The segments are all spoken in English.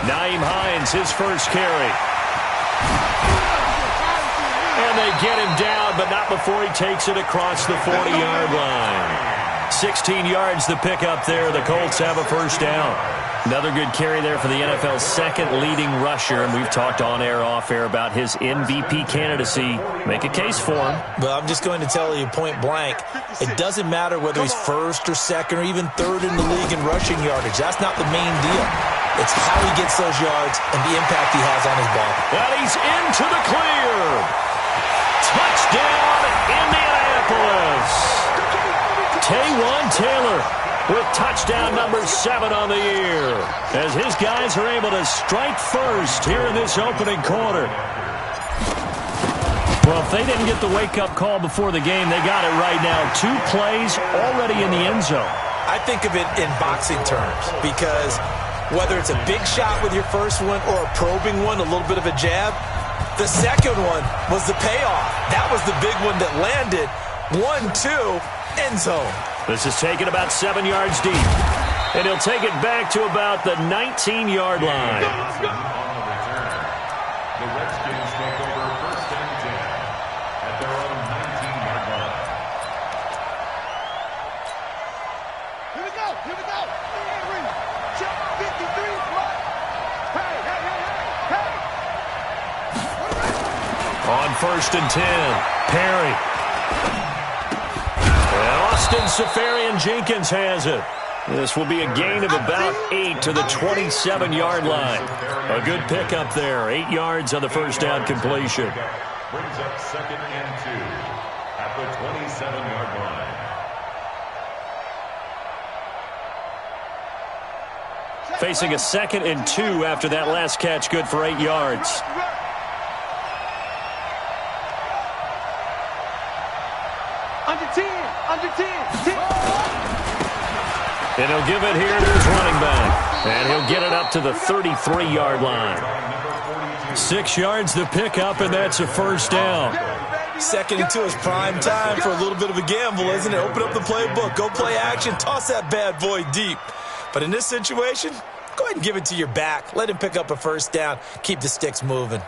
Naeem Hines, his first carry. And they get him down, but not before he takes it across the 40-yard line. 16 yards to pick up there. The Colts have a first down. Another good carry there for the NFL's second leading rusher, and we've talked on air, off air about his MVP candidacy. Make a case for him. Well, I'm just going to tell you point blank, it doesn't matter whether he's first or second or even third in the league in rushing yardage. That's not the main deal. It's how he gets those yards and the impact he has on his ball. And he's into the clear. Touchdown, Indianapolis. Taywan Taylor with touchdown number 7 on the year, as his guys are able to strike first here in this opening quarter. Well, if they didn't get the wake-up call before the game, they got it right now. 2 plays already in the end zone. I think of it in boxing terms, because whether it's a big shot with your first one or a probing one, a little bit of a jab, the second one was the payoff. That was the big one that landed. 1-2, end zone. This is taken about 7 yards deep. And he'll take it back to about the 19-yard line. The Redskins take over first and 10 at their own 19-yard line. Here we go. Henry, check 53. Hey. On first and 10, Perry. Austin Seferian-Jenkins has it. This will be a gain of about 8 to the 27-yard line. A good pickup there. 8 yards on the first down completion. Brings up second and 2 at the 27-yard line. Facing a second and 2 after that last catch, good for 8 yards. Under 10. And he'll give it here to his running back. And he'll get it up to the 33-yard line. 6 yards to pick up, and that's a first down. Second and 2 is prime time for a little bit of a gamble, isn't it? Open up the playbook, go play action, toss that bad boy deep. But in this situation, go ahead and give it to your back. Let him pick up a first down. Keep the sticks moving.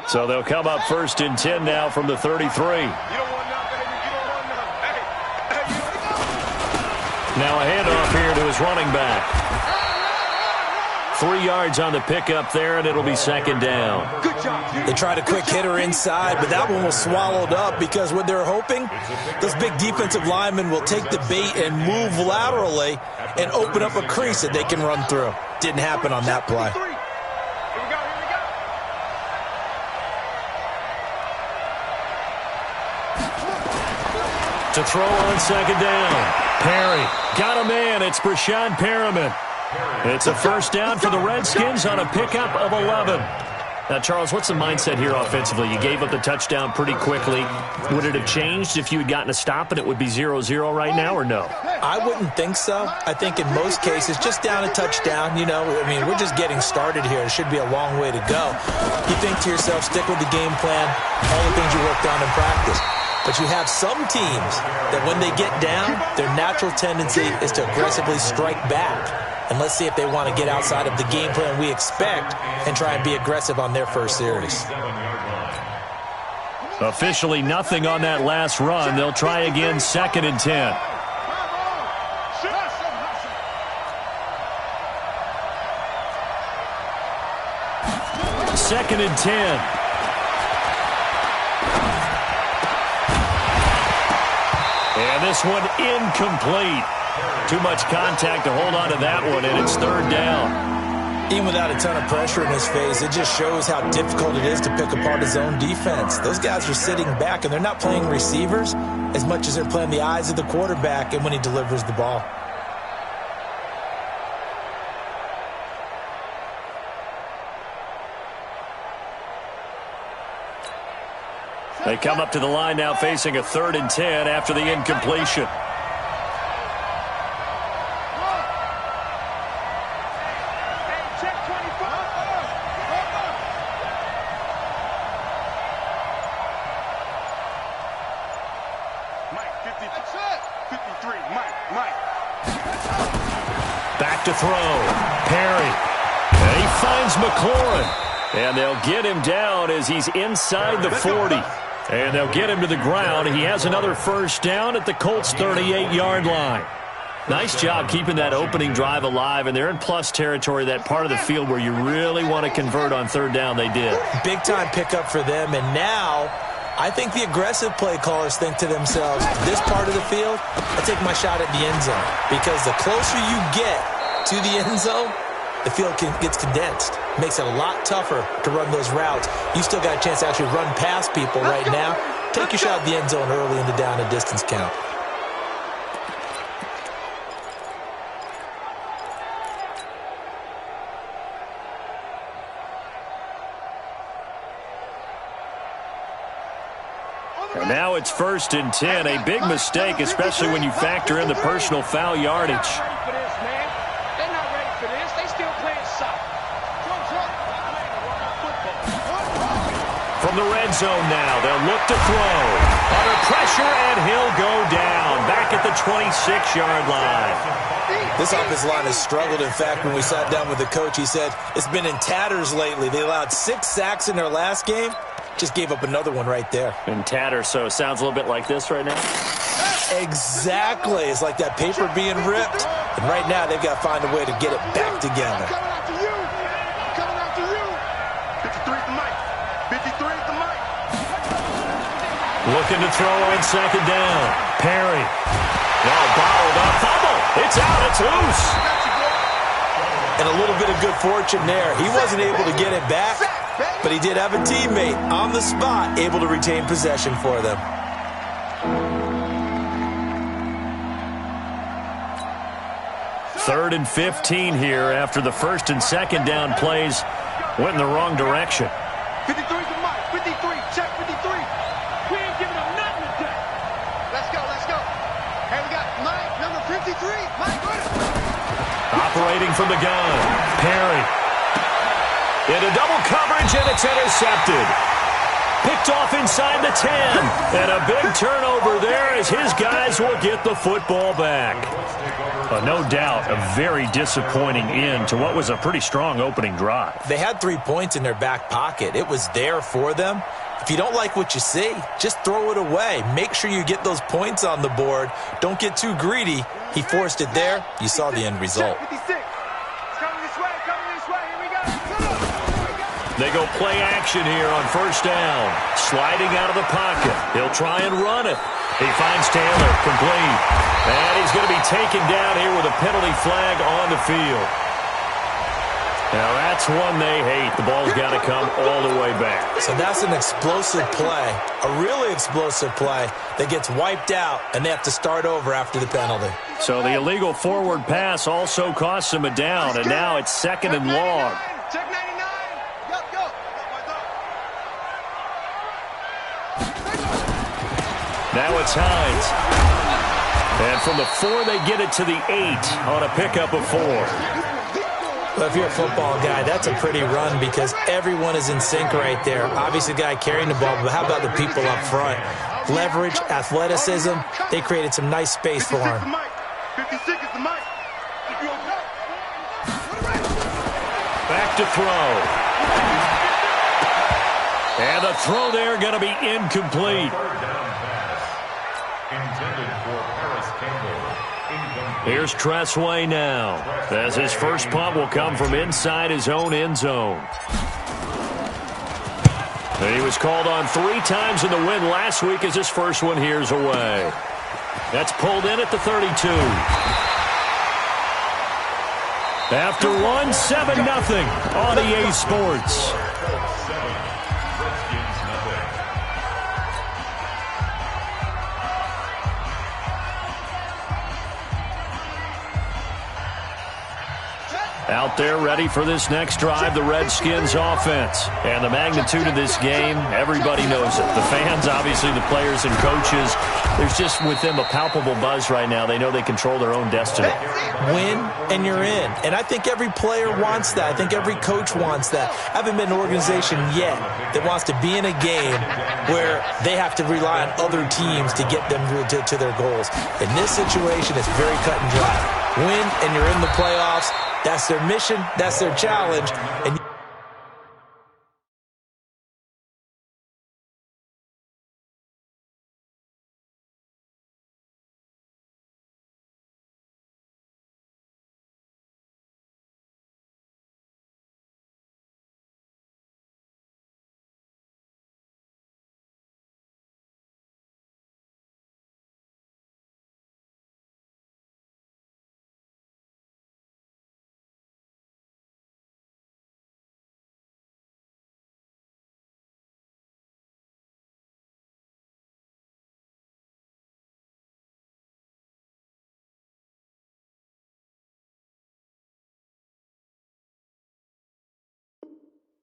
So they'll come up first and 10 now from the 33. Now a handoff here to his running back. 3 yards on the pickup there, and it'll be second down. They tried a quick hitter inside, but that one was swallowed up because what they're hoping, those big defensive linemen will take the bait and move laterally and open up a crease that they can run through. Didn't happen on that play. To throw on second down. Perry got a man. It's Brashad Perriman. It's a first down for the Redskins on a pickup of 11. Now, Charles, what's the mindset here offensively? You gave up the touchdown pretty quickly. Would it have changed if you had gotten a stop and it would be 0-0 right now, or no? I wouldn't think so. I think in most cases, just down a touchdown, we're just getting started here. It should be a long way to go. You think to yourself, stick with the game plan, all the things you worked on in practice. But you have some teams that when they get down, their natural tendency is to aggressively strike back. And let's see if they want to get outside of the game plan we expect and try and be aggressive on their first series. Officially nothing on that last run. They'll try again, second and 10. Second and 10. And this one incomplete. Too much contact to hold on to that one, and it's third down. Even without a ton of pressure in his face, it just shows how difficult it is to pick apart his own defense. Those guys are sitting back, and they're not playing receivers as much as they're playing the eyes of the quarterback and when he delivers the ball. They come up to the line now facing a third and 10 after the incompletion. to throw. Perry. And he finds McLaurin. And they'll get him down as he's inside the 40. And they'll get him to the ground. He has another first down at the Colts' 38-yard line. Nice job keeping that opening drive alive, and they're in plus territory, that part of the field where you really want to convert on third down. They did. Big-time pickup for them, and now I think the aggressive play callers think to themselves, this part of the field, I take my shot at the end zone, because the closer you get to the end zone, the field gets condensed. Makes it a lot tougher to run those routes. You still got a chance to actually run past people right now. Take your shot at the end zone early in the down and distance count. And now it's 1st and 10. A big mistake, especially when you factor in the personal foul yardage. From the red zone now, they'll look to throw. Under pressure, and he'll go down. Back at the 26-yard line. This offensive line has struggled. In fact, when we sat down with the coach, he said it's been in tatters lately. They allowed 6 sacks in their last game. Just gave up another one right there. In tatters, so it sounds a little bit like this right now? Exactly. It's like that paper being ripped. And right now, they've got to find a way to get it back together. Coming after you. Coming after you. 53 is the mic. 53 is the mic. Looking to throw on second down. Perry. Now bottled up. Fumble. It's out. It's loose. And a little bit of good fortune there. He wasn't able to get it back, but he did have a teammate on the spot able to retain possession for them. Third and 15 here after the first and second down plays went in the wrong direction. 53 is the mic. 53. Check 53. We ain't giving up nothing today. Let's go. Let's go. Hey, we got Mike, number 53. Mike, go ahead. Operating from the gun. Perry. Into double coverage, and it's intercepted. Picked off inside the 10. And a big turnover there as his guys will get the football back. No doubt a very disappointing end to what was a pretty strong opening drive. They had 3 points in their back pocket. It was there for them. If you don't like what you see, just throw it away. Make sure you get those points on the board. Don't get too greedy. He forced it there. You saw the end result. 56. It's coming this way. Coming this way. Here we go. They go play action here on first down. Sliding out of the pocket. He'll try and run it. He finds Taylor, complete. And he's going to be taken down here with a penalty flag on the field. Now that's one they hate. The ball's got to come all the way back. So that's an explosive play, a really explosive play that gets wiped out, and they have to start over after the penalty. So the illegal forward pass also costs him a down, and now it's 2nd and long. Check 99. Go, go. Now it's Hines. And from the 4, they get it to the 8 on a pickup of 4. Well, if you're a football guy, that's a pretty run because everyone is in sync right there. Obviously, the guy carrying the ball, but how about the people up front? Leverage, athleticism, they created some nice space for him. 56 is the mic. Back to throw. And the throw there going to be incomplete. Here's Tressway now, as his first punt will come from inside his own end zone. He was called on 3 times in the win last week as his first one here's away. That's pulled in at the 32. After one, 7-0 on EA Sports. Out there ready for this next drive, the Redskins offense. And the magnitude of this game, everybody knows it. The fans, obviously, the players and coaches. There's just with them a palpable buzz right now. They know they control their own destiny. Win, and you're in. And I think every player wants that. I think every coach wants that. I haven't been an organization yet that wants to be in a game where they have to rely on other teams to get them to their goals. In this situation, it's very cut and dry. win, and you're in the playoffs. That's their mission. That's their challenge. And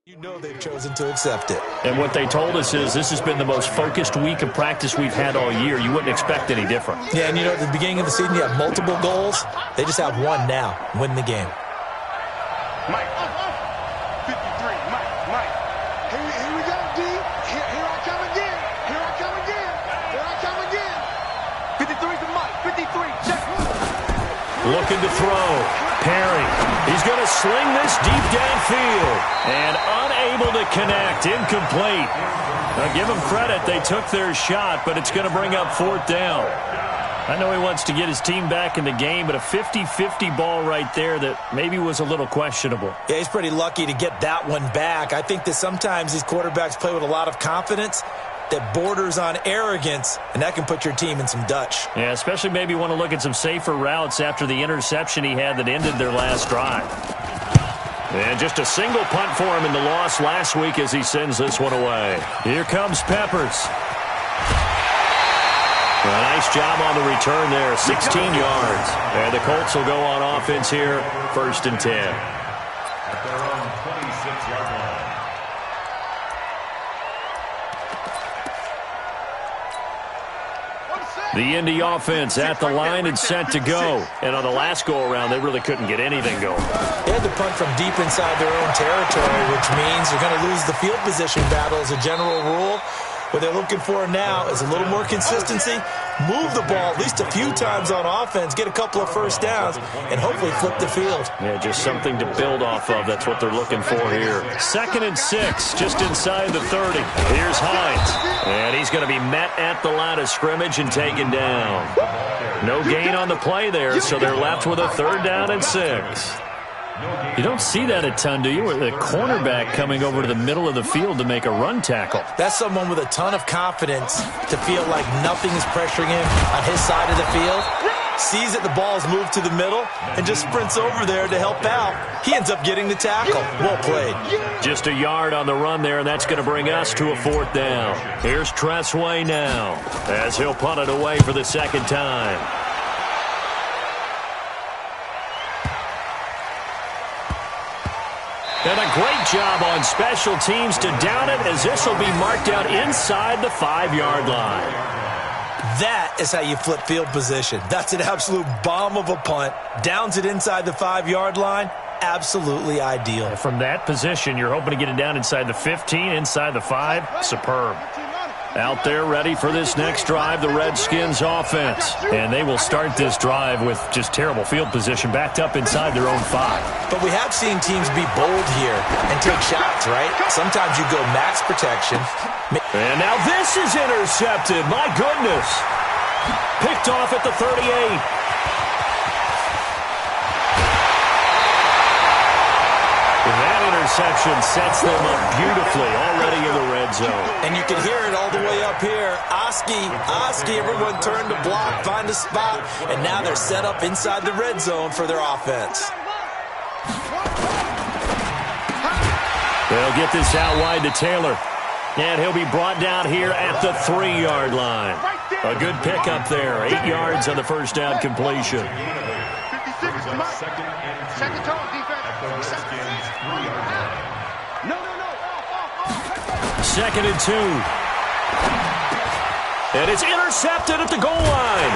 you know they've chosen to accept it. And what they told us is this has been the most focused week of practice we've had all year. You wouldn't expect any different. Yeah, and you know, at the beginning of the season, you have multiple goals. They just have one now, win the game. Mike, 53, Mike. Here we go, D. Here I come again. Here I come again. 53 to Mike. 53, check. Looking to throw. Perry. He's going to sling this deep downfield. And unable to connect. Incomplete. Now, give them credit. They took their shot, but it's going to bring up fourth down. I know he wants to get his team back in the game, but a 50-50 ball right there that maybe was a little questionable. Yeah, he's pretty lucky to get that one back. I think that sometimes these quarterbacks play with a lot of confidence that borders on arrogance, and that can put your team in some Dutch. Yeah, especially maybe want to look at some safer routes after the interception he had that ended their last drive. And just a single punt for him in the loss last week as he sends this one away. Here comes Peppers. A nice job on the return there, 16 yards. And the Colts will go on offense here, 1st and 10. At their own 26-yard line. The Indy offense at the line and set to go. And on the last go-around, they really couldn't get anything going. They had to punt from deep inside their own territory, which means they're going to lose the field position battle as a general rule. What they're looking for now is a little more consistency, move the ball at least a few times on offense, get a couple of first downs, and hopefully flip the field. Yeah, just something to build off of. That's what they're looking for here. 2nd and 6, just inside the 30. Here's Hines. And he's going to be met at the line of scrimmage and taken down. No gain on the play there, so they're left with a 3rd down and 6. You don't see that a ton, do you? With a cornerback coming over to the middle of the field to make a run tackle. That's someone with a ton of confidence to feel like nothing is pressuring him on his side of the field. Sees that the ball's moved to the middle and just sprints over there to help out. He ends up getting the tackle. Well played. Just a yard on the run there, and that's going to bring us to a 4th down. Here's Tressway now as he'll punt it away for the 2nd time. And a great job on special teams to down it as this will be marked out inside the 5-yard line. That is how you flip field position. That's an absolute bomb of a punt. Downs it inside the 5-yard line. Absolutely ideal. From that position, you're hoping to get it down inside the 15, inside the 5. Superb. Out there ready for this next drive, the Redskins offense. And they will start this drive with just terrible field position, backed up inside their own 5. But we have seen teams be bold here and take shots, right? Sometimes you go max protection. And now this is intercepted. My goodness. Picked off at the 38. Interception sets them up beautifully already in the red zone. And you can hear it all the way up here. Oski, everyone turned to block, find a spot, and now they're set up inside the red zone for their offense. They'll get this out wide to Taylor. And he'll be brought down here at the 3-yard line. A good pickup there. 8 yards on the first down completion. 56, second tone defense. 2nd and 2. And it's intercepted at the goal line.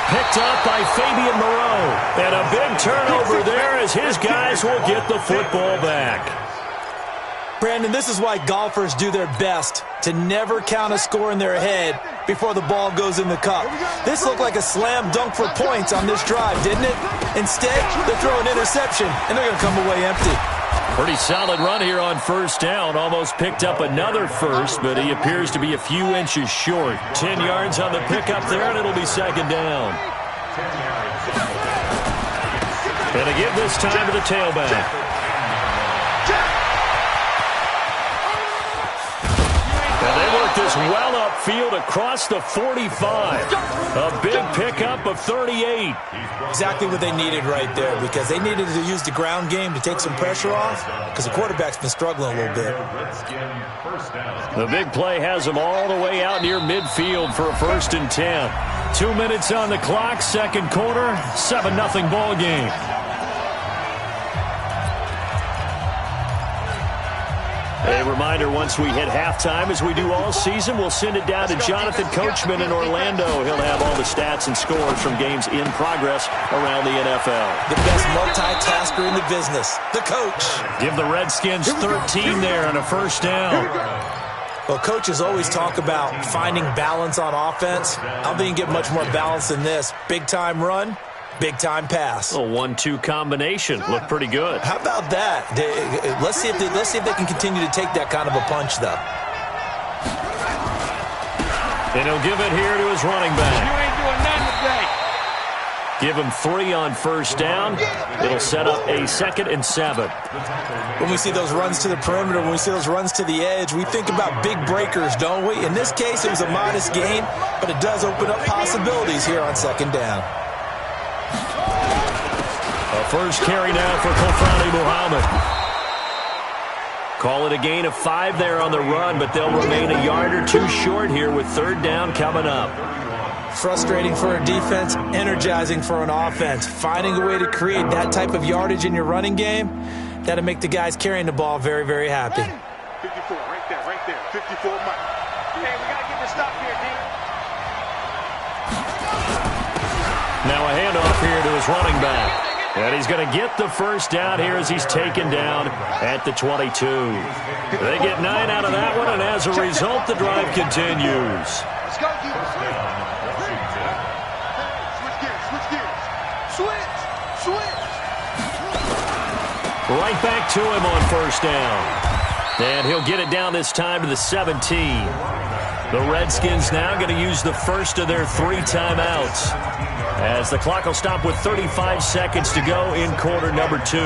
Picked up by Fabian Moreau. And a big turnover there as his guys will get the football back. Brandon, this is why golfers do their best to never count a score in their head, before the ball goes in the cup. This looked like a slam dunk for points on this drive, didn't it? Instead, they throw an interception, and they're going to come away empty. Pretty solid run here on first down. Almost picked up another first, but he appears to be a few inches short. 10 yards on the pickup there, and it'll be second down. And to give this time to the tailback. And they work this well upfield across the 45. A big pickup of 38. Exactly what they needed right there, because they needed to use the ground game to take some pressure off, because the quarterback's been struggling a little bit. The big play has them all the way out near midfield for a 1st and 10. 2 minutes on the clock, second quarter, 7-0 ball game. A reminder, once we hit halftime, as we do all season, we'll send it down to Jonathan Coachman in Orlando. He'll have all the stats and scores from games in progress around the NFL. The best multitasker in the business, the coach. Give the Redskins 13 there on a 1st down. Well, coaches always talk about finding balance on offense. I don't think you can get much more balance than this. Big-time run, big-time pass. A 1-2 combination. Looked pretty good. How about that? Let's see if they can continue to take that kind of a punch, though. And he'll give it here to his running back. You ain't doing nothing today. Give him 3 on 1st down. It'll set up a 2nd and 7. When we see those runs to the perimeter, when we see those runs to the edge, we think about big breakers, don't we? In this case, it was a modest gain, but it does open up possibilities here on 2nd down. A first carry now for Kofani Muhammad. Call it a gain of 5 there on the run, but they'll remain a yard or 2 short here with 3rd down coming up. Frustrating for a defense, energizing for an offense. Finding a way to create that type of yardage in your running game, that'll make the guys carrying the ball very, very happy. 54, right there, 54 Mike. Hey, we got to get this stop here, D. Now a handoff here to his running back. And he's going to get the 1st down here as he's taken down at the 22. They get 9 out of that one, and as a result, the drive continues. Let's go, D. Switch. Right back to him on 1st down. And he'll get it down this time to the 17. The Redskins now going to use the first of their 3 timeouts, as the clock will stop with 35 seconds to go in quarter number 2.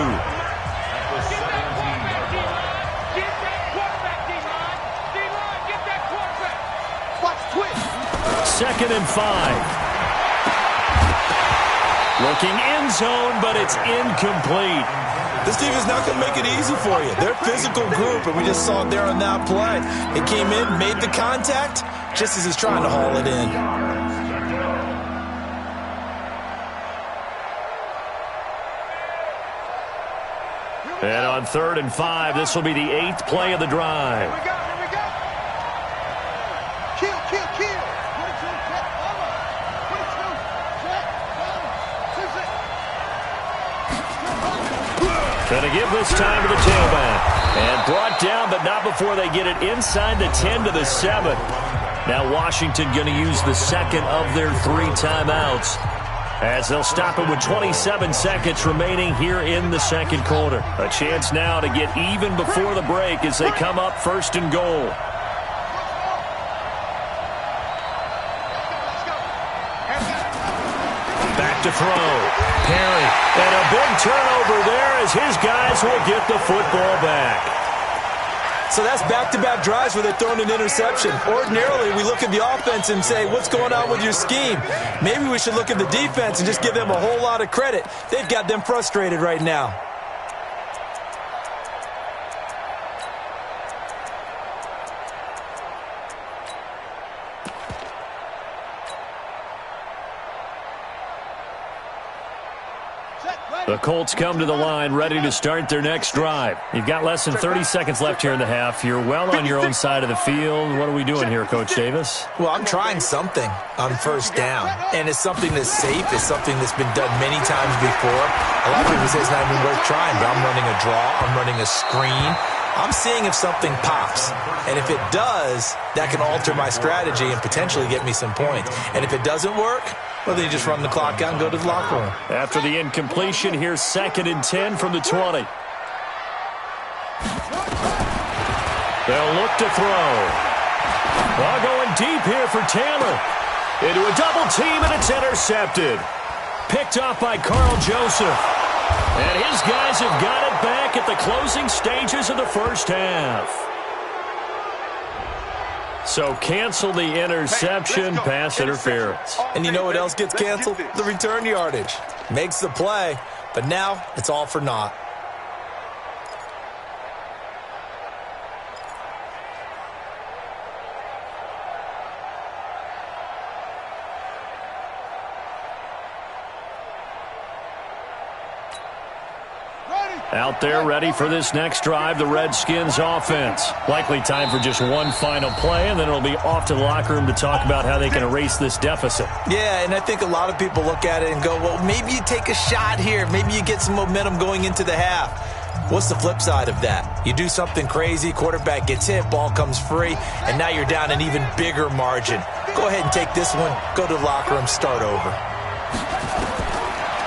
2nd and 5. Looking end zone, but it's incomplete. This team is not going to make it easy for you. They're a physical group, and we just saw it there on that play. It came in, made the contact, just as he's trying to haul it in. And on 3rd and 5, this will be the 8th play of the drive. Here we go. Kill. Going to give this time to the tailback. And brought down, but not before they get it inside the 10 to the 7. Now Washington going to use the 2nd of their 3 timeouts, as they'll stop it with 27 seconds remaining here in the 2nd quarter. A chance now to get even before the break as they come up 1st and goal. Back to throw. Perry. And a big turnover there as his guys will get the football back. So that's back-to-back drives where they're throwing an interception. Ordinarily, we look at the offense and say, what's going on with your scheme? Maybe we should look at the defense and just give them a whole lot of credit. They've got them frustrated right now. The Colts come to the line ready to start their next drive. You've got less than 30 seconds left here in the half. You're well on your own side of the field. What are we doing here, Coach Davis? Well, I'm trying something on 1st down, and it's something that's safe. It's something that's been done many times before. A lot of people say it's not even worth trying, but I'm running a draw. I'm running a screen. I'm seeing if something pops. And if it does, that can alter my strategy and potentially get me some points. And if it doesn't work, well, then you just run the clock out and go to the locker room. After the incompletion, here's 2nd and 10 from the 20. They'll look to throw. Well, going deep here for Taylor. Into a double team, and it's intercepted. Picked off by Carl Joseph. And his guys have got it back at the closing stages of the first half. So cancel the interception, pass interference. And you know what else gets canceled? The return yardage. Makes the play, but now it's all for naught. Out there ready for this next drive, the Redskins offense. Likely time for just one final play, and then it'll be off to the locker room to talk about how they can erase this deficit. Yeah, and I think a lot of people look at it and go, well, maybe you take a shot here. Maybe you get some momentum going into the half. What's the flip side of that? You do something crazy, quarterback gets hit, ball comes free, and now you're down an even bigger margin. Go ahead and take this one, go to the locker room, start over.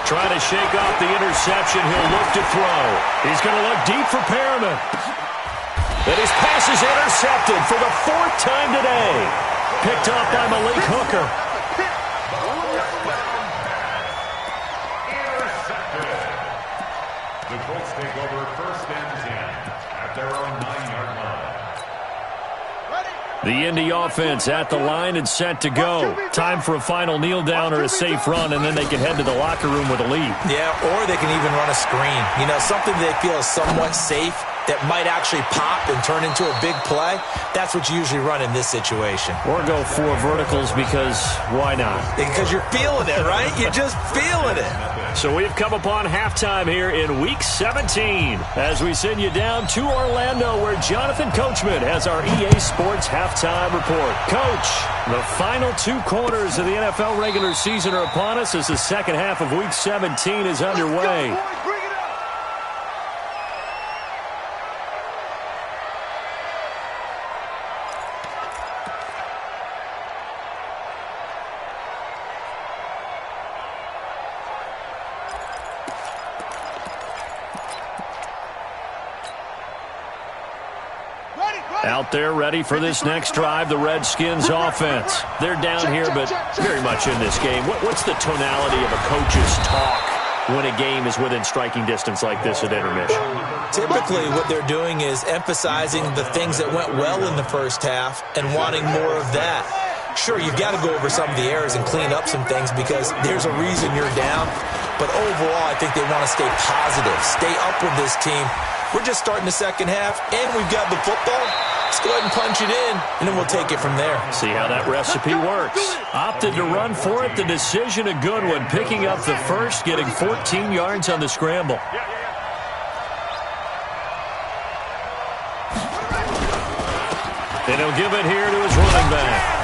Trying to shake off the interception. He'll look to throw. He's going to look deep for Perriman. And his pass is intercepted for the 4th time today. Picked off by Malik Hooker. Intercepted. The Colts take over 1st and 10 at their own 9-yard line. The Indy offense at the line and set to go. Time for a final kneel down or a safe run, and then they can head to the locker room with a lead. Yeah, or they can even run a screen. You know, something they feel is somewhat safe that might actually pop and turn into a big play. That's what you usually run in this situation. Or go 4 verticals because why not? Because you're feeling it, right? You're just feeling it. So we've come upon halftime here in Week 17 as we send you down to Orlando where Jonathan Coachman has our EA Sports halftime report. Coach, the final 2 quarters of the NFL regular season are upon us as the second half of Week 17 is underway. Out there ready for this next drive, the Redskins offense. They're down here, but very much in this game. What's the tonality of a coach's talk when a game is within striking distance like this at intermission? Typically, what they're doing is emphasizing the things that went well in the first half and wanting more of that. Sure, you've got to go over some of the errors and clean up some things because there's a reason you're down. But overall, I think they want to stay positive, stay up with this team. We're just starting the second half, and we've got the football. Let's go ahead and punch it in, and then we'll take it from there. See how that recipe works. Opted to run for it. The decision a good one. Picking up the first, getting 14 yards on the scramble. And he'll give it here to his running back.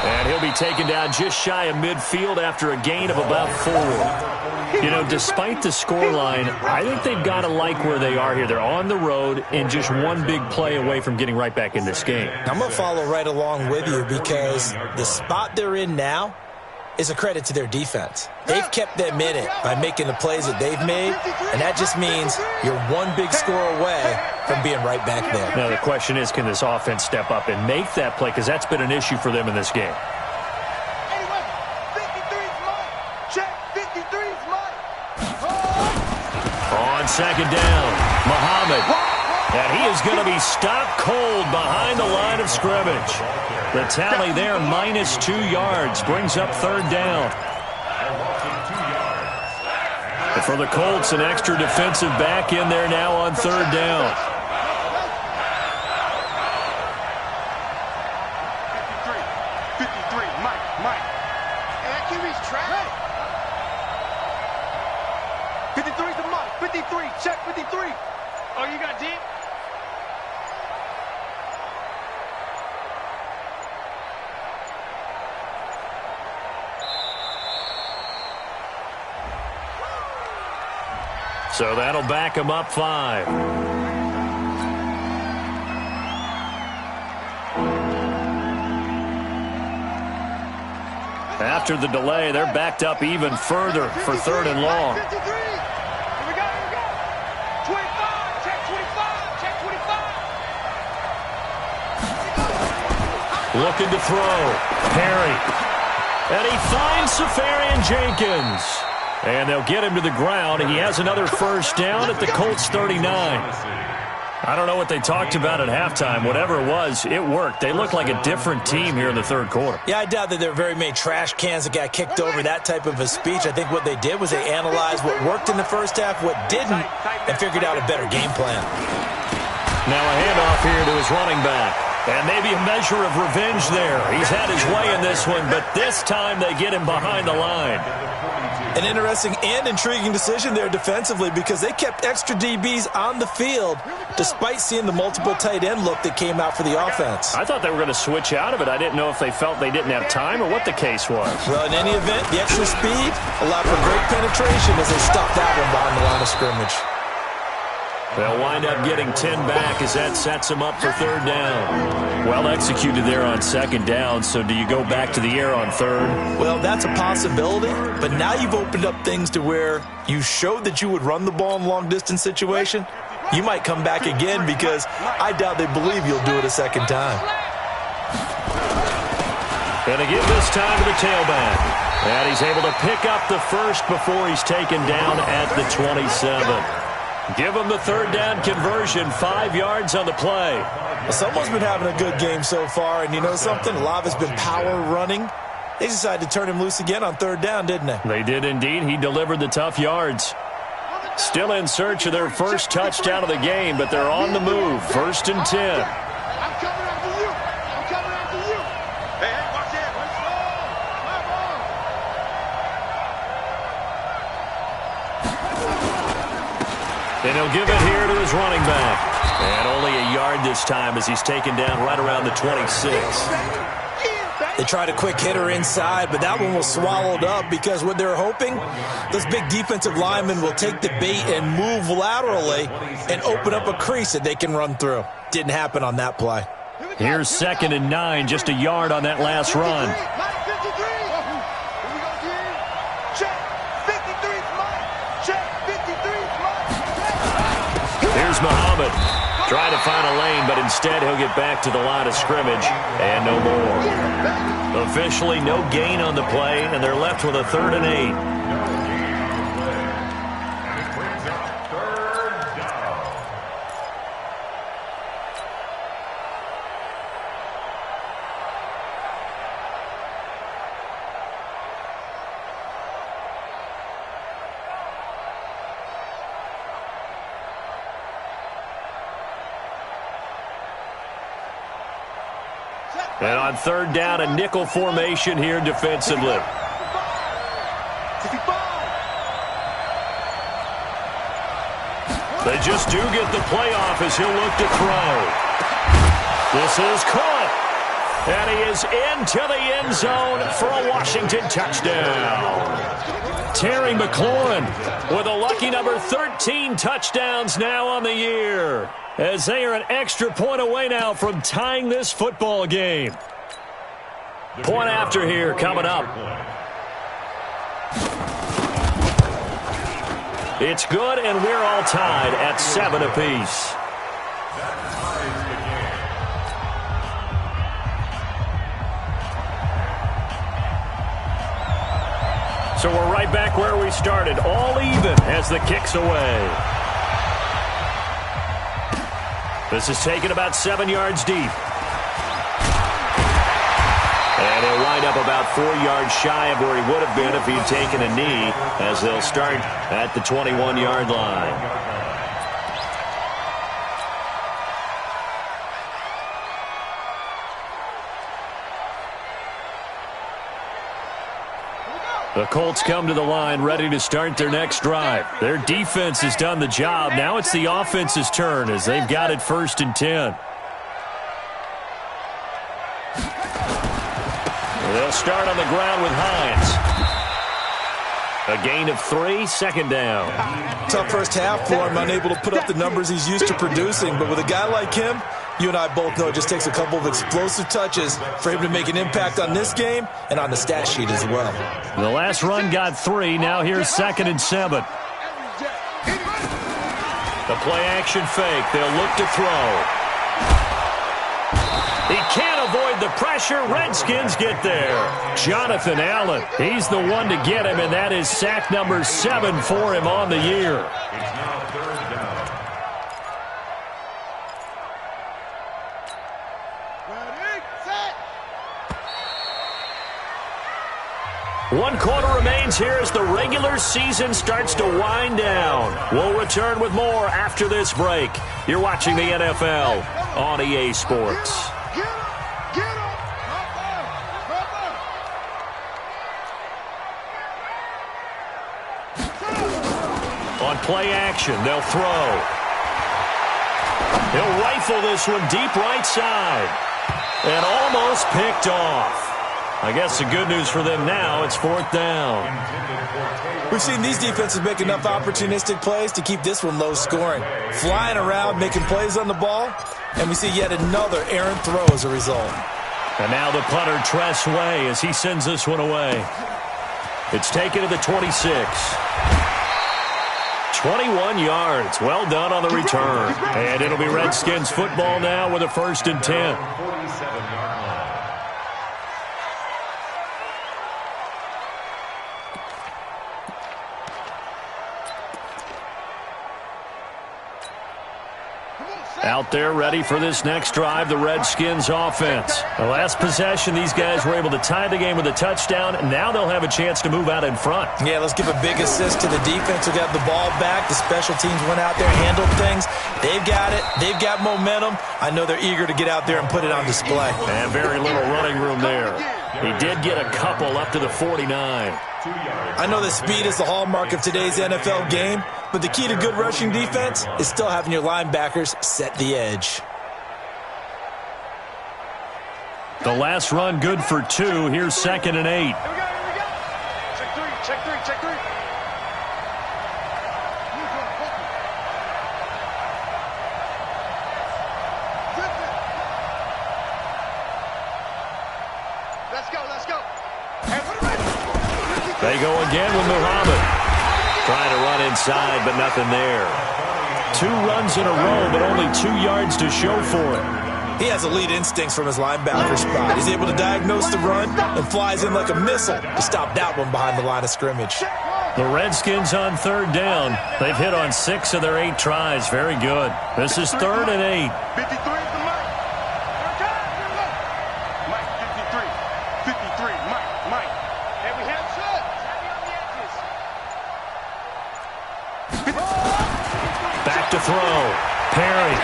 And he'll be taken down just shy of midfield after a gain of about 4. You know, despite the scoreline, I think they've got to like where they are here. They're on the road and just one big play away from getting right back in this game. I'm going to follow right along with you because the spot they're in now is a credit to their defense. They've kept them in it by making the plays that they've made, and that just means you're one big score away from being right back there. Now, the question is, can this offense step up and make that play? Because that's been an issue for them in this game. On second down, Muhammad. And he is going to be stopped cold behind the line of scrimmage. The tally there, -2 yards, brings up third down. And for the Colts, an extra defensive back in there now on third down. 53, Mike. And that QB's trash. 53 to Mike. 53, check 53. Oh, you got deep? So that'll back him up 5. After the delay, they're backed up even further for 3rd and long. Here we go, here we go. 25, check 25, check 25. Looking to throw. Perry. And he finds Safarian Jenkins. And they'll get him to the ground. He has another first down at the Colts 39. I don't know what they talked about at halftime. Whatever it was, it worked. They look like a different team here in the 3rd quarter. Yeah, I doubt that there are very many trash cans that got kicked over, that type of a speech. I think what they did was they analyzed what worked in the first half, what didn't, and figured out a better game plan. Now a handoff here to his running back. And maybe a measure of revenge there. He's had his way in this one, but this time they get him behind the line. An interesting and intriguing decision there defensively because they kept extra DBs on the field despite seeing the multiple tight end look that came out for the offense. I thought they were going to switch out of it. I didn't know if they felt they didn't have time or what the case was. Well, in any event, the extra speed allowed for great penetration as they stuffed that one behind the line of scrimmage. They'll wind up getting 10 back as that sets them up for 3rd down. Well executed there on 2nd down, so do you go back to the air on 3rd? Well, that's a possibility, but now you've opened up things to where you showed that you would run the ball in a long-distance situation. You might come back again because I doubt they believe you'll do it a second time. Going to give this time to the tailback. And he's able to pick up the first before he's taken down at the 27. Give him the 3rd down conversion, 5 yards on the play. Well, someone's been having a good game so far, and you know something? A lot of it's been power running. They decided to turn him loose again on 3rd down, didn't they? They did indeed. He delivered the tough yards. Still in search of their first touchdown of the game, but they're on the move. 1st and 10. I'm coming after you. I'm coming after you. Hey, watch it. And he'll give it here to his running back. And only a yard this time as he's taken down right around the 26. They tried a quick hitter inside, but that one was swallowed up because what they're hoping, those big defensive linemen will take the bait and move laterally and open up a crease that they can run through. Didn't happen on that play. Here's 2nd and 9, just a yard on that last run. Here's Muhammad. Trying to find a lane, but instead he'll get back to the line of scrimmage and no more. Officially no gain on the play, and they're left with a 3rd and 8. And on 3rd down, a nickel formation here defensively. They just do get the playoff as he'll look to throw. This is caught. And he is into the end zone for a Washington touchdown. Terry McLaurin with a lucky number 13 touchdowns now on the year, as they are an extra point away now from tying this football game. Point after here coming up. It's good, and we're all tied at 7 apiece. So we're right back where we started, all even as the kick's away. This is taken about 7 yards deep. And he'll wind up about 4 yards shy of where he would have been if he'd taken a knee, as they'll start at the 21-yard line. The Colts come to the line ready to start their next drive. Their defense has done the job. Now it's the offense's turn as they've got it 1st and 10. They'll start on the ground with Hines. A gain of 3, 2nd down. Tough first half for him, unable to put up the numbers he's used to producing. But with a guy like him, You and I both know it just takes a couple of explosive touches for him to make an impact on this game and on the stat sheet as well. The last run got 3. Now here's 2nd and 7. The play-action fake. They'll look to throw. He can't avoid the pressure. Redskins get there. Jonathan Allen, he's the one to get him, and that is sack number 7 for him on the year. It's now 3rd down. Ready, set. 1 quarter remains here as the regular season starts to wind down. We'll return with more after this break. You're watching the NFL on EA Sports. Get up, get up. On play action, they'll throw. He'll rifle this one deep right side. And almost picked off. I guess the good news for them now, it's 4th down. We've seen these defenses make enough opportunistic plays to keep this one low scoring. Flying around, making plays on the ball, and we see yet another errant throw as a result. And now the punter, Tress Way, as he sends this one away. It's taken to the 26. 21 yards. Well done on the return. And it'll be Redskins football now with a 1st and 10. 47-yard line. Out there ready for this next drive, the Redskins offense. The last possession, these guys were able to tie the game with a touchdown. Now they'll have a chance to move out in front. Yeah, let's give a big assist to the defense who got the ball back. The special teams went out there, handled things. They've got it. They've got momentum. I know they're eager to get out there and put it on display. And very little running room there. He did get a couple up to the 49. I know that speed is the hallmark of today's NFL game, but the key to good rushing defense is still having your linebackers set the edge. The last run good for 2. Here's 2nd and 8. Here we go, here we go. Check 3, check 3, check 3. Let's go, let's go. Hey, what are we? They go again with Muhammad. Trying to run inside, but nothing there. 2 runs in a row, but only 2 yards to show for it. He has elite instincts from his linebacker spot. He's able to diagnose the run and flies in like a missile to stop that one behind the line of scrimmage. The Redskins on 3rd down. They've hit on 6 of their 8 tries. Very good. This is 3rd and 8. 53 is the Mike. Mike, 53. 53, Mike. And we have shots. Back to throw. Perry.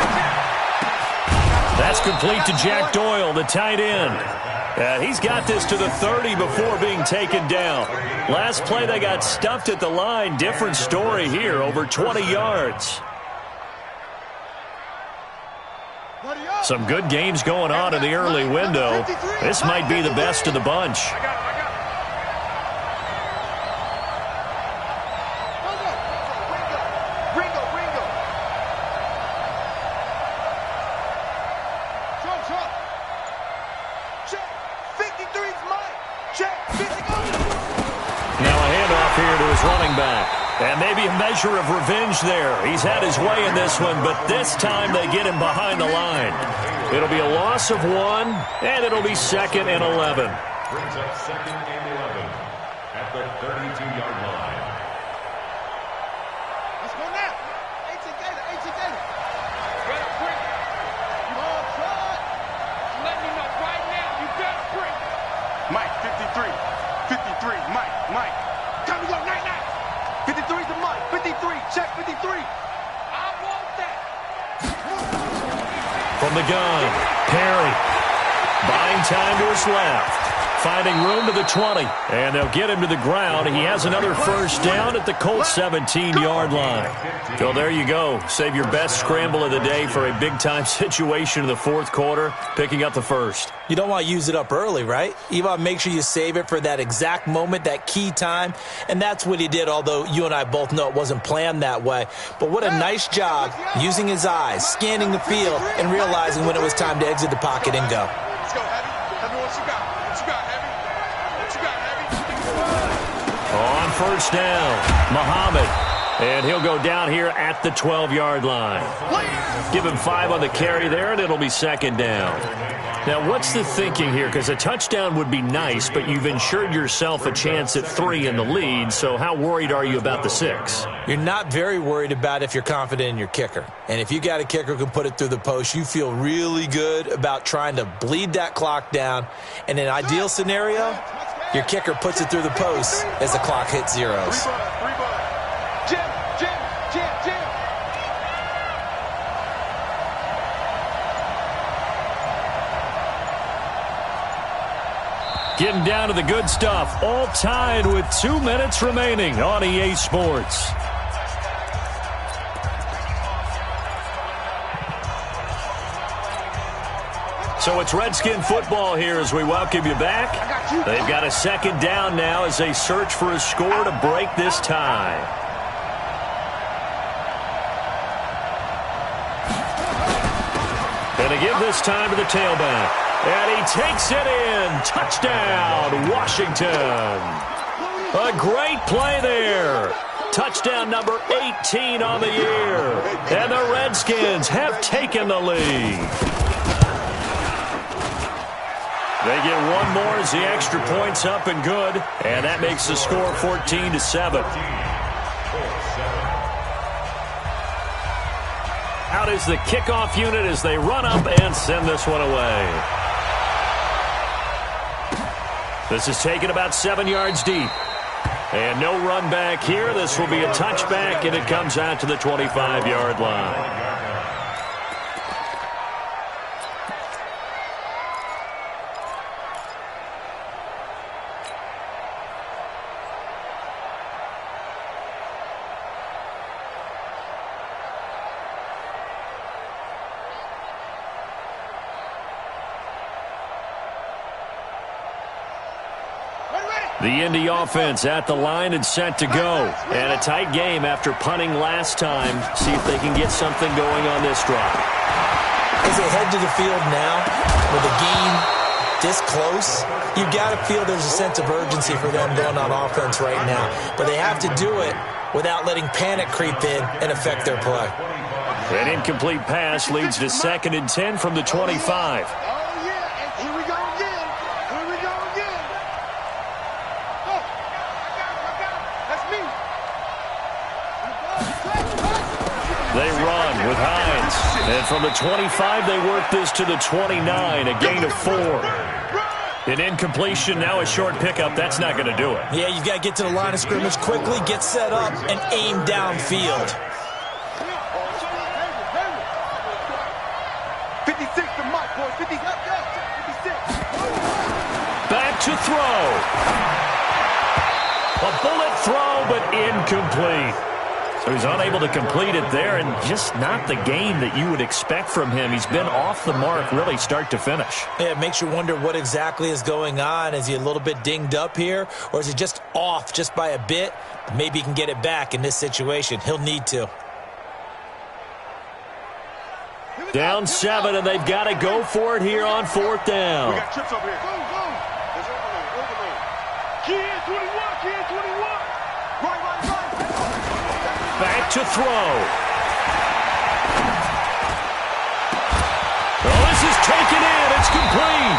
That's complete to Jack Doyle, the tight end. He's got this to the 30 before being taken down. Last play, they got stuffed at the line. Different story here, over 20 yards. Some good games going on in the early window. This might be the best of the bunch. And maybe a measure of revenge there. He's had his way in this one, but this time they get him behind the line. It'll be a loss of 1, and it'll be 2nd and 11. Brings up 2nd and 11 at the 32-yard line. Let's go now. 18 Gator. Better bring it. You all tried. Let me know right now. You better bring it. Mike, 53. 53, Mike. Time to go, night. 53 to Mike. 53, check 53. I want that. From the gun, Perry. Buying time to his left. finding room to the 20. And they'll get him to the ground. He has another first down at the Colts 17-yard line. So there you go. Save your best scramble of the day for a big-time situation in the fourth quarter, picking up the first. You don't want to use it up early, right? You want to make sure you save it for that exact moment, that key time. And that's what he did, although you and I both know it wasn't planned that way. But what a nice job using his eyes, scanning the field, and realizing when it was time to exit the pocket and go. Let's go, Heavy. Heavy, what you got? What you got, Heavy? What you got, Heavy? On first down, Muhammad. And he'll go down here at the 12-yard line. Give him 5 on the carry there, and it'll be second down. Now, what's the thinking here? Because a touchdown would be nice, but you've ensured yourself a chance at 3 in the lead, so how worried are you about the 6? You're not very worried about if you're confident in your kicker. And if you got a kicker who can put it through the post, you feel really good about trying to bleed that clock down. And in an ideal scenario, your kicker puts it through the post as the clock hits zeros. Getting down to the good stuff. All tied with 2 minutes remaining on EA Sports. So it's Redskin football here as we welcome you back. They've got a second down now as they search for a score to break this tie. And to give this time to the tailback. And he takes it in. Touchdown, Washington. A great play there. Touchdown number 18 on the year. And the Redskins have taken the lead. They get one more as the extra point's up and good. And that makes the score 14-7. Out is the kickoff unit as they run up and send this one away. This is taken about 7 yards deep. And no run back here. This will be a touchback, and it comes out to the 25-yard line. The Indy offense at the line and set to go. And a tight game after punting last time. See if they can get something going on this drive. As they head to the field now, with the game this close, you've got to feel there's a sense of urgency for them going on offense right now. But they have to do it without letting panic creep in and affect their play. An incomplete pass leads to 2nd and 10 from the 25. They run with Hines. And from the 25, they work this to the 29, a gain of 4. An incompletion, now a short pickup. That's not going to do it. Yeah, you've got to get to the line of scrimmage quickly, get set up, and aim downfield. 56 to Mike, boys. 56. Back to throw. A bullet throw, but incomplete. So he's unable to complete it there, and just not the game that you would expect from him. He's been off the mark really start to finish. Yeah, it makes you wonder what exactly is going on. Is he a little bit dinged up here, or is he just off just by a bit? Maybe he can get it back in this situation. He'll need to. Down 7, and they've got to go for it here on 4th down. We got trips over here. Go. There's overload. Kid 21. Right. Back to throw. Oh, this is taken in. It's complete.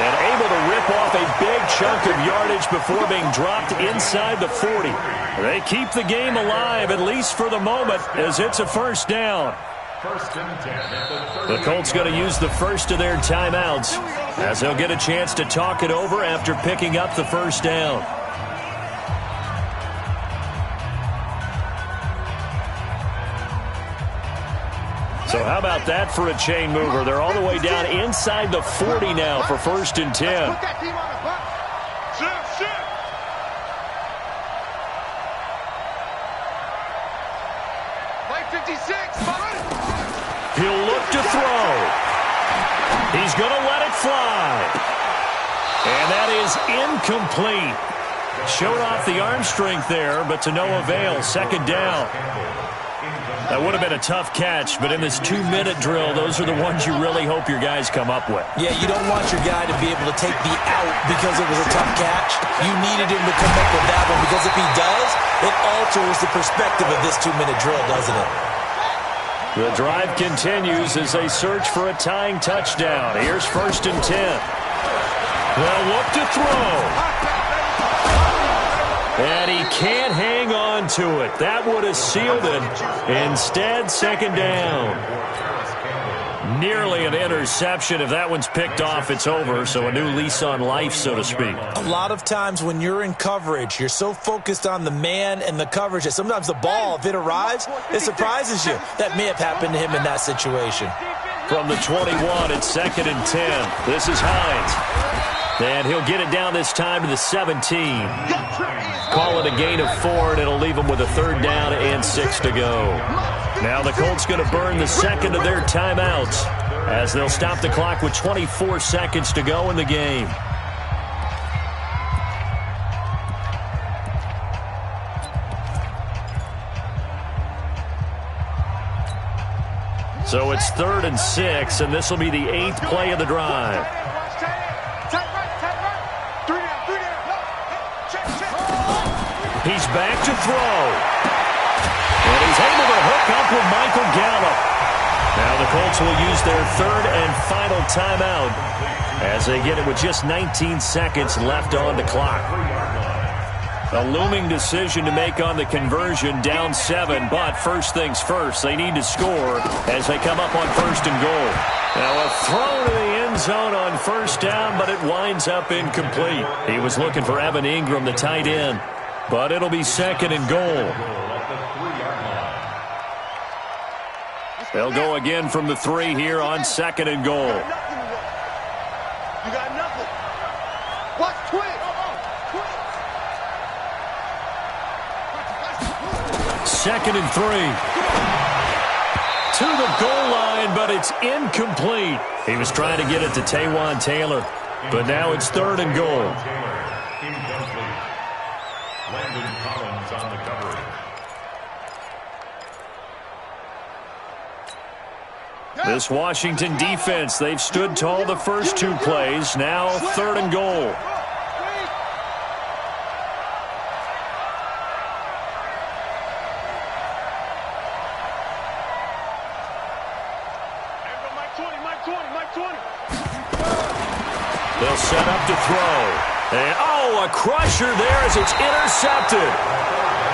And able to rip off a big chunk of yardage before being dropped inside the 40. They keep the game alive, at least for the moment, as it's a first down. The Colts going to use the first of their timeouts as they'll get a chance to talk it over after picking up the first down. So how about that for a chain mover? They're all the way down inside the 40 now for 1st and 10. He'll look to throw. He's going to let it fly. And that is incomplete. Showed off the arm strength there, but to no avail. Second down. That would have been a tough catch, but in this 2-minute drill, those are the ones you really hope your guys come up with. Yeah, you don't want your guy to be able to take the out because it was a tough catch. You needed him to come up with that one, because if he does, it alters the perspective of this 2-minute drill, doesn't it? The drive continues as they search for a tying touchdown. Here's 1st and 10. They'll look to throw. And he can't hang on to it. That would have sealed it. Instead, second down. Nearly an interception. If that one's picked off, it's over. So a new lease on life, so to speak. A lot of times when you're in coverage, you're so focused on the man and the coverage that sometimes the ball, if it arrives, it surprises you. That may have happened to him in that situation. From the 21, it's 2nd and 10. This is Hines. And he'll get it down this time to the 17. Call it a gain of 4, and it'll leave them with a 3rd down and 6 to go. Now the Colts going to burn the second of their timeouts as they'll stop the clock with 24 seconds to go in the game. So it's 3rd and 6, and this will be the 8th play of the drive. He's back to throw. And he's able to hook up with Michael Gallup. Now the Colts will use their 3rd and final timeout as they get it with just 19 seconds left on the clock. A looming decision to make on the conversion, down 7, but first things first, they need to score as they come up on 1st and goal. Now a throw to the end zone on 1st down, but it winds up incomplete. He was looking for Evan Ingram, the tight end, but it'll be 2nd and goal. They'll go again from the 3 here on 2nd and goal. You got nothing. Watch quick. 2nd and 3. To the goal line, but it's incomplete. He was trying to get it to Taywan Taylor, but now it's 3rd and goal. Landon Collins on the coverage. This Washington defense, they've stood tall the first 2 plays. Now 3rd and goal. They'll set up to throw. And, oh, a crusher there as it's intercepted.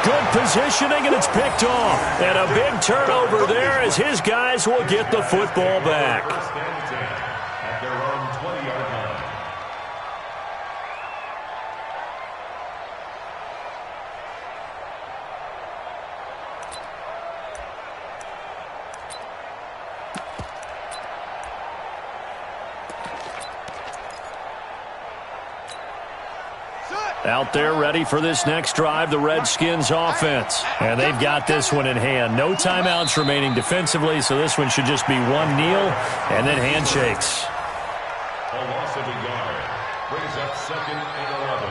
Good positioning, and it's picked off. And a big turnover there as his guys will get the football back. First and 10 at their own 20-yard line. Out there ready for this next drive, the Redskins offense. And they've got this one in hand. No timeouts remaining defensively, so this one should just be one kneel and then handshakes. A loss of a yard brings up 2nd and 11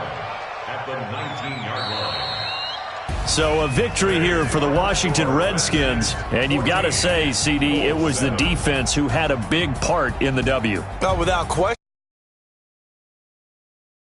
at the 19-yard line. So a victory here for the Washington Redskins. And you've got to say, CD, it was the defense who had a big part in the W. Without question.